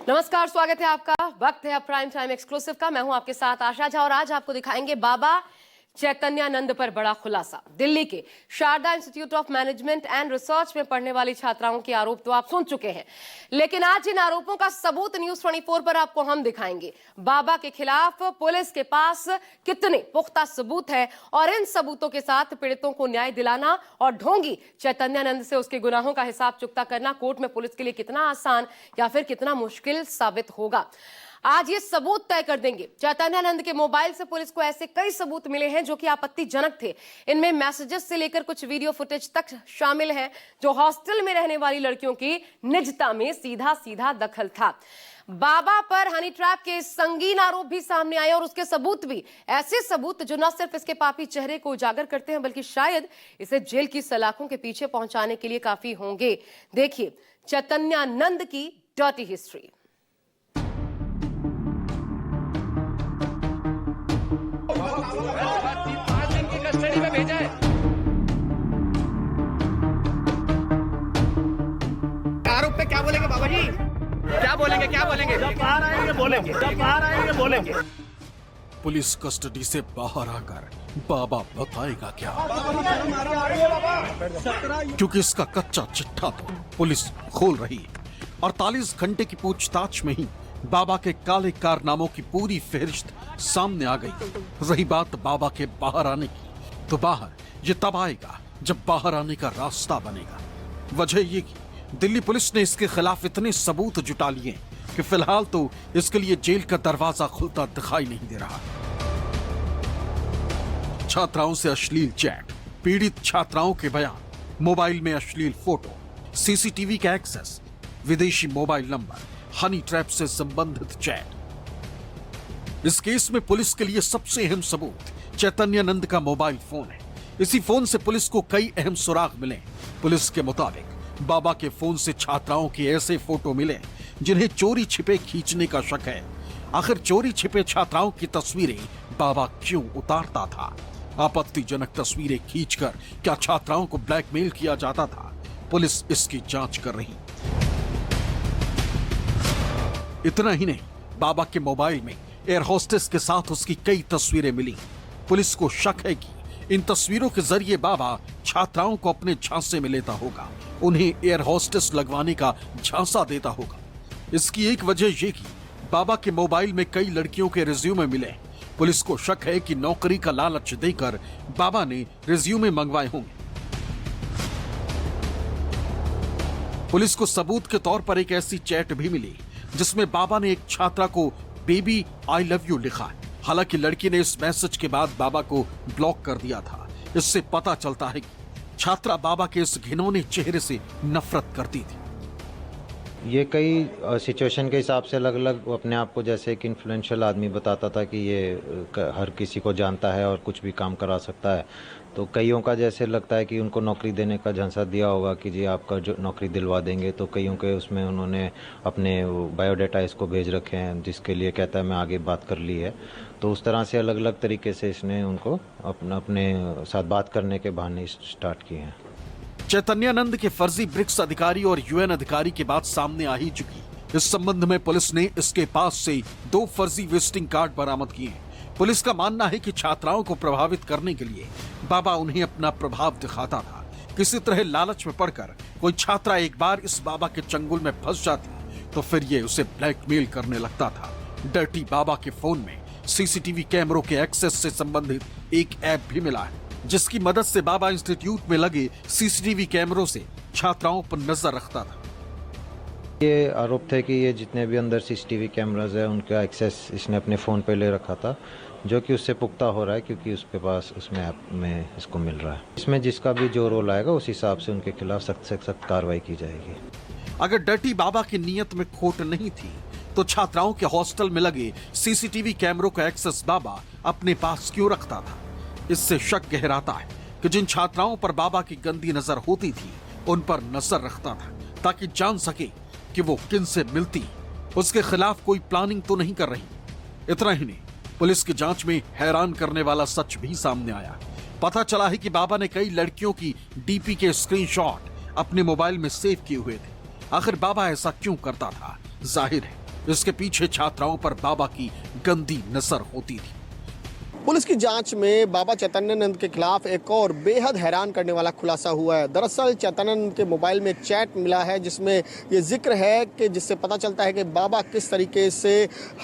नमस्कार, स्वागत है आपका। वक्त है प्राइम टाइम एक्सक्लूसिव का। मैं हूं आपके साथ आशा झा और आज आपको दिखाएंगे बाबा चैतन्यानंद पर बड़ा खुलासा। दिल्ली के Sharda Institute of Management and Research में पढ़ने वाली छात्राओं के आरोप तो आप सुन चुके हैं, लेकिन आज इन आरोपों का सबूत न्यूज 24 पर आपको हम दिखाएंगे। बाबा के खिलाफ पुलिस के पास कितने पुख्ता सबूत हैं और इन सबूतों के साथ पीड़ितों को न्याय दिलाना और ढोंगी चैतन्यानंद से उसके गुनाहों का हिसाब चुकता करना कोर्ट में पुलिस के लिए कितना आसान या फिर कितना मुश्किल साबित होगा, आज ये सबूत तय कर देंगे। चैतन्यानंद के मोबाइल से पुलिस को ऐसे कई सबूत मिले हैं जो कि आपत्तिजनक थे। इनमें मैसेजेस से लेकर कुछ वीडियो फुटेज तक शामिल है जो हॉस्टल में रहने वाली लड़कियों की निजता में सीधा सीधा दखल था। बाबा पर हनी ट्रैप के संगीन आरोप भी सामने आए और उसके सबूत भी ऐसे सबूत जो न सिर्फ इसके पापी चेहरे को उजागर करते हैं बल्कि शायद इसे जेल की सलाखों के पीछे पहुंचाने के लिए काफी होंगे। देखिए चैतन्यानंद की डर्टी हिस्ट्री। कस्टडी में भेजा है। आरोप पे क्या बोलेंगे बाबा जी? क्या बोलेंगे? जब बाहर आएंगे बोलेंगे। पुलिस कस्टडी से बाहर आकर बाबा बताएगा क्या? क्योंकि इसका कच्चा चिट्ठा तो पुलिस खोल रही है। 48 घंटे की पूछताछ में ही बाबा के काले कारनामों की पूरी फहरिस्त सामने आ गई। रही बात बाबा के बाहर आने की, तो बाहर ये तब आएगा जब बाहर आने का रास्ता बनेगा। वजह ये कि दिल्ली पुलिस ने इसके खिलाफ इतने सबूत जुटा लिए कि फिलहाल तो इसके लिए जेल का दरवाजा खुलता दिखाई नहीं दे रहा। छात्राओं से अश्लील चैट, पीड़ित छात्राओं के बयान, मोबाइल में अश्लील फोटो, सीसीटीवी का एक्सेस, विदेशी मोबाइल नंबर, हनी ट्रैप से संबंधित चैट। इस केस में पुलिस के लिए सबसे अहम सबूत चैतन्यानंद का मोबाइल फोन है। इसी फोन से पुलिस को कई अहम सुराग मिले। पुलिस के मुताबिक बाबा के फोन से छात्राओं के ऐसे फोटो मिले जिन्हें चोरी छिपे खींचने का शक है। आखिर चोरी छिपे छात्राओं की तस्वीरें बाबा क्यों उतारता था? आपत्तिजनक तस्वीरें खींचकर क्या छात्राओं को ब्लैकमेल किया जाता था? पुलिस इसकी जांच कर रही। इतना ही नहीं, बाबा के मोबाइल में एयर होस्टेस के साथ उसकी कई तस्वीरें मिली। पुलिस को शक है कि इन तस्वीरों के जरिए बाबा छात्राओं को अपने झांसे में लेता होगा, उन्हें एयर होस्टेस लगवाने का झांसा देता होगा। इसकी एक वजह यह कि बाबा के मोबाइल में कई लड़कियों के रिज्यूमे मिले। पुलिस को शक है कि नौकरी का लालच देकर बाबा ने रिज्यूमे मंगवाए होंगे। पुलिस को सबूत के तौर पर एक ऐसी चैट भी मिली जिसमें बाबा ने एक छात्रा को बेबी आई लव यू लिखा है। हालांकि लड़की ने इस मैसेज के बाद बाबा को ब्लॉक कर दिया था। इससे पता चलता है कि छात्रा बाबा के इस घिनौने चेहरे से नफरत करती थी। ये कई सिचुएशन के हिसाब से अलग अलग अपने आप को जैसे एक इन्फ्लुएंशियल आदमी बताता था कि ये हर किसी को जानता है और कुछ भी काम करा सकता है। तो कईयों का जैसे लगता है कि उनको नौकरी देने का झांसा दिया होगा कि जी आपका जो नौकरी दिलवा देंगे। तो कईयों के उसमें उन्होंने अपने बायोडाटा इसको भेज रखे हैं जिसके लिए कहता है मैं आगे बात कर ली है। तो उस तरह से अलग अलग तरीके से इसने उनको अपने साथ बात करने के बहाने स्टार्ट किए हैं। चैतन्यानंद के फर्जी ब्रिक्स अधिकारी और यूएन अधिकारी की बात सामने आ ही चुकी। इस संबंध में पुलिस ने इसके पास से 2 फर्जी विजिटिंग कार्ड बरामद किए हैं। पुलिस का मानना है कि छात्राओं को प्रभावित करने के लिए बाबा उन्हें अपना प्रभाव दिखाता था। किसी तरह लालच में पड़कर कोई छात्रा एक बार इस बाबा के चंगुल में फंस जाती तो फिर ये उसे ब्लैकमेल करने लगता था। डर्टी बाबा के फोन में सीसीटीवी कैमरों के एक्सेस से संबंधित एक ऐप भी मिला है जिसकी मदद से बाबा इंस्टीट्यूट में लगे सीसीटीवी कैमरों से छात्राओं पर नजर रखता था। ये आरोप थे कि ये जितने भी अंदर सीसीटीवी कैमराज है उनका एक्सेस इसने अपने फ़ोन पे ले रखा था, जो कि उससे पुख्ता हो रहा है क्योंकि उसके पास उसमें ऐप में इसको मिल रहा है। इसमें जिसका भी जो रोल आएगा उस हिसाब से उनके खिलाफ सख्त से सख्त कार्रवाई की जाएगी। अगर डर्टी बाबा की नीयत में खोट नहीं थी तो छात्राओं के हॉस्टल में लगे सीसीटीवी कैमरों का एक्सेस बाबा अपने पास क्यों रखता था? इससे शक गहराता है कि जिन छात्राओं पर बाबा की गंदी नजर होती थी उन पर नजर रखता था ताकि जान सके कि वो किन से मिलती, उसके खिलाफ कोई प्लानिंग तो नहीं कर रही। इतना ही नहीं, पुलिस की जांच में हैरान करने वाला सच भी सामने आया। पता चला है कि बाबा ने कई लड़कियों की डीपी के स्क्रीनशॉट अपने मोबाइल में सेव किए हुए थे। आखिर बाबा ऐसा क्यों करता था? जाहिर है इसके पीछे छात्राओं पर बाबा की गंदी नजर होती थी। पुलिस की जांच में बाबा चैतन्यानंद के खिलाफ एक और बेहद हैरान करने वाला खुलासा हुआ है। दरअसल चैतन्यानंद के मोबाइल में एक चैट मिला है जिसमें ये जिक्र है कि जिससे पता चलता है कि बाबा किस तरीके से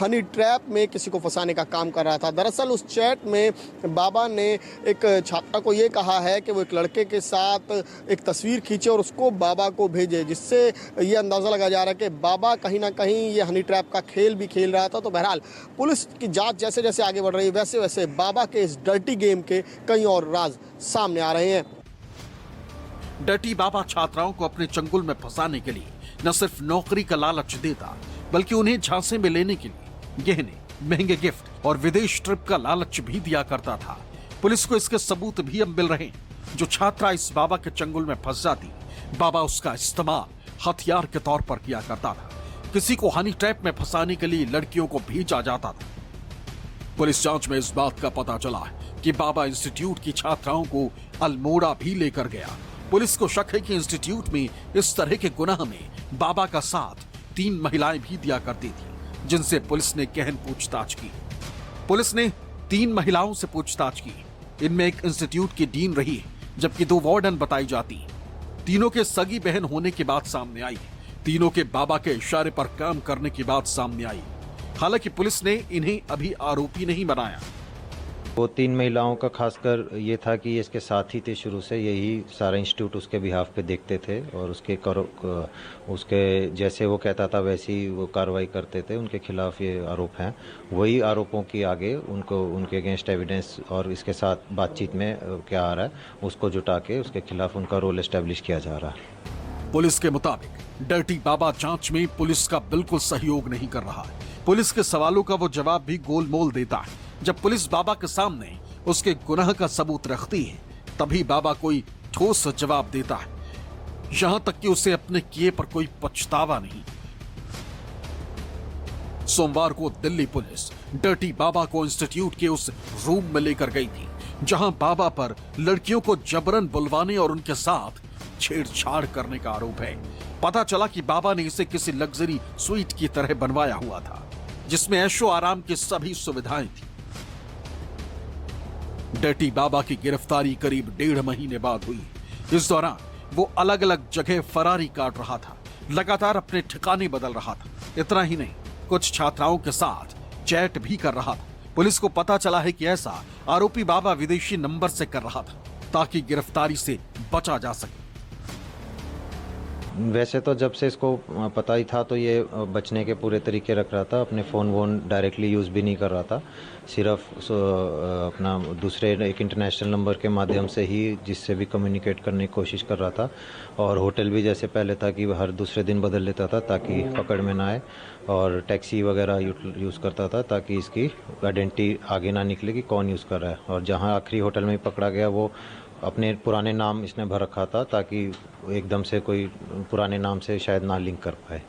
हनी ट्रैप में किसी को फंसाने का काम कर रहा था। दरअसल उस चैट में बाबा ने एक छात्रा को ये कहा है कि वो एक लड़के के साथ एक तस्वीर खींचे और उसको बाबा को भेजे, जिससे ये अंदाज़ा लगाया जा रहा है कि बाबा कहीं ना कहीं ये हनी ट्रैप का खेल भी खेल रहा था। तो बहरहाल पुलिस की जाँच जैसे जैसे आगे बढ़ रही है वैसे वैसे बाबा के इस डर्टी गेम के कई और राज सामने आ रहे हैं। डर्टी बाबा छात्राओं को अपने चंगुल में फंसाने के लिए न सिर्फ नौकरी का लालच देता, बल्कि उन्हें झांसे में लेने के लिए गहने, महंगे गिफ्ट और विदेश ट्रिप का लालच भी दिया करता था। पुलिस को इसके सबूत भी अब मिल रहे हैं। जो छात्रा इस बाबा के चंगुल में फंस जाती, बाबा उसका इस्तेमाल हथियार के तौर पर किया करता था। किसी को हनी ट्रैप में फंसाने के लिए लड़कियों को भेजा जाता था। पुलिस जांच में इस बात का पता चला कि बाबा इंस्टीट्यूट की छात्राओं को अल्मोड़ा भी लेकर गया। पुलिस को शक है कि इंस्टीट्यूट में इस तरह के गुनाह में बाबा का साथ 3 महिलाएं भी दिया करती थी, जिनसे पुलिस ने गहन पूछताछ की। पुलिस ने 3 महिलाओं से पूछताछ की। इनमें एक इंस्टीट्यूट की डीन रही है, जबकि 2 वार्डन बताई जाती। तीनों के सगी बहन होने की बात सामने आई। तीनों के बाबा के इशारे पर काम करने की बात सामने आई। हालांकि पुलिस ने इन्हें अभी आरोपी नहीं बनाया। वो 3 महिलाओं का खासकर ये था कि इसके साथ ही थे शुरू से, यही सारा इंस्टीट्यूट उसके बिहाफ पे देखते थे और उसके जैसे वो कहता था वैसी वो कार्रवाई करते थे। उनके खिलाफ ये आरोप हैं। वही आरोपों की आगे उनको उनके अगेंस्ट एविडेंस और इसके साथ बातचीत में क्या आ रहा है उसको जुटा के उसके खिलाफ उनका रोल एस्टेब्लिश किया जा रहा है। पुलिस के मुताबिक डर्टी बाबा जांच में पुलिस का बिल्कुल सहयोग नहीं कर रहा है। पुलिस के सवालों का वो जवाब भी गोलमोल देता है। जब पुलिस बाबा के सामने उसके गुनाह का सबूत रखती है, तभी बाबा कोई ठोस जवाब देता है, यहां तक कि उसे अपने किए पर कोई पछतावा नहीं। सोमवार को दिल्ली पुलिस डर्टी बाबा को इंस्टीट्यूट के उस रूम में लेकर गई थी, जहां बाबा पर लड़कियों को जबरन बुलवाने और उनके साथ छेड़छाड़ करने का आरोप है। पता चला कि बाबा ने इसे किसी लग्जरी स्वीट की तरह बनवाया हुआ था, जिसमें ऐशो आराम की सभी सुविधाएं थी। डर्टी बाबा की गिरफ्तारी करीब 1.5 महीने बाद हुई। इस दौरान वो अलग अलग जगह फरारी काट रहा था, लगातार अपने ठिकाने बदल रहा था। इतना ही नहीं, कुछ छात्राओं के साथ चैट भी कर रहा था। पुलिस को पता चला है कि ऐसा आरोपी बाबा विदेशी नंबर से कर रहा था, ताकि गिरफ्तारी से बचा जा सके। वैसे तो जब से इसको पता ही था तो ये बचने के पूरे तरीके रख रहा था। अपने फ़ोन वोन डायरेक्टली यूज़ भी नहीं कर रहा था, सिर्फ अपना दूसरे एक इंटरनेशनल नंबर के माध्यम से ही जिससे भी कम्युनिकेट करने की कोशिश कर रहा था। और होटल भी जैसे पहले था कि हर दूसरे दिन बदल लेता था ताकि पकड़ में ना आए, और टैक्सी वगैरह यूज़ करता था ताकि इसकी आइडेंटिटी आगे ना निकले कि कौन यूज़ कर रहा है। और जहाँ आखिरी होटल में पकड़ा गया वो अपने पुराने नाम इसने भर रखा था ताकि एकदम से कोई पुराने नाम से शायद ना लिंक कर पाए।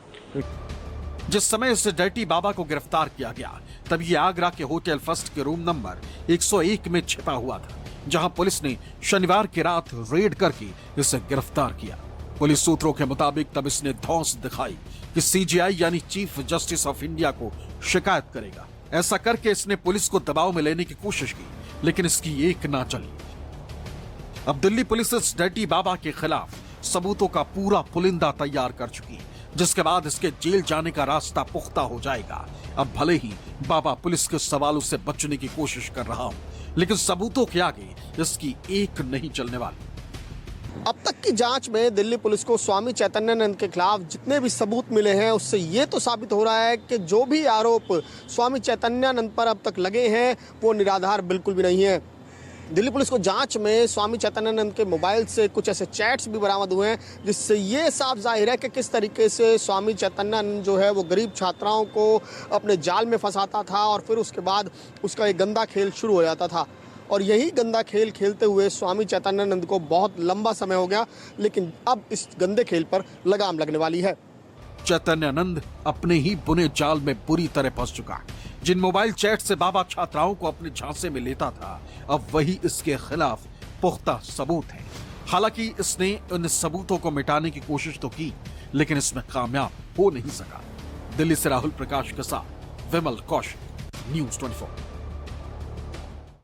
जिस समय इस डर्टी बाबा को गिरफ्तार किया गया, तब ये आगरा के होटल फर्स्ट के रूम नंबर 101 में छिपा हुआ था, जहां पुलिस ने शनिवार की रात रेड करके इसे गिरफ्तार किया। पुलिस सूत्रों के मुताबिक तब इसने धौंस दिखाई कि सीजीआई यानी चीफ जस्टिस ऑफ इंडिया को शिकायत करेगा। ऐसा करके इसने पुलिस को दबाव में लेने की कोशिश की, लेकिन इसकी एक ना चली। अब दिल्ली पुलिस इस डर्टी बाबा के खिलाफ सबूतों का पूरा पुलिंदा तैयार कर चुकी है, जिसके बाद इसके जेल जाने का रास्ता पुख्ता हो जाएगा। अब भले ही बाबा पुलिस के सवालों से बचने की कोशिश कर रहा हूं, लेकिन सबूतों के आगे इसकी एक नहीं चलने वाली। अब तक की जांच में दिल्ली पुलिस को स्वामी चैतन्यानंद के खिलाफ जितने भी सबूत मिले हैं, उससे ये तो साबित हो रहा है कि जो भी आरोप स्वामी चैतन्यानंद पर अब तक लगे हैं वो निराधार बिल्कुल भी नहीं है। दिल्ली पुलिस को जांच में स्वामी चैतन्यानंद के मोबाइल से कुछ ऐसे चैट्स भी बरामद हुए हैं, जिससे ये साफ जाहिर है कि किस तरीके से स्वामी चैतन्यानंद जो है वो गरीब छात्राओं को अपने जाल में फंसाता था और फिर उसके बाद उसका एक गंदा खेल शुरू हो जाता था। और यही गंदा खेल खेलते हुए स्वामी चैतन्यानंद को बहुत लंबा समय हो गया, लेकिन अब इस गंदे खेल पर लगाम लगने वाली है। चैतन्यानंद अपने ही बुने जाल में बुरी तरह फंस चुका है। जिन मोबाइल चैट से बाबा छात्राओं को अपने झांसे में लेता था, अब वही इसके खिलाफ पुख्ता सबूत है। हालांकि इसने इन सबूतों को मिटाने की कोशिश तो की, लेकिन इसमें कामयाब हो नहीं सका। दिल्ली से राहुल प्रकाश के साथ विमल कौशिक, न्यूज 24।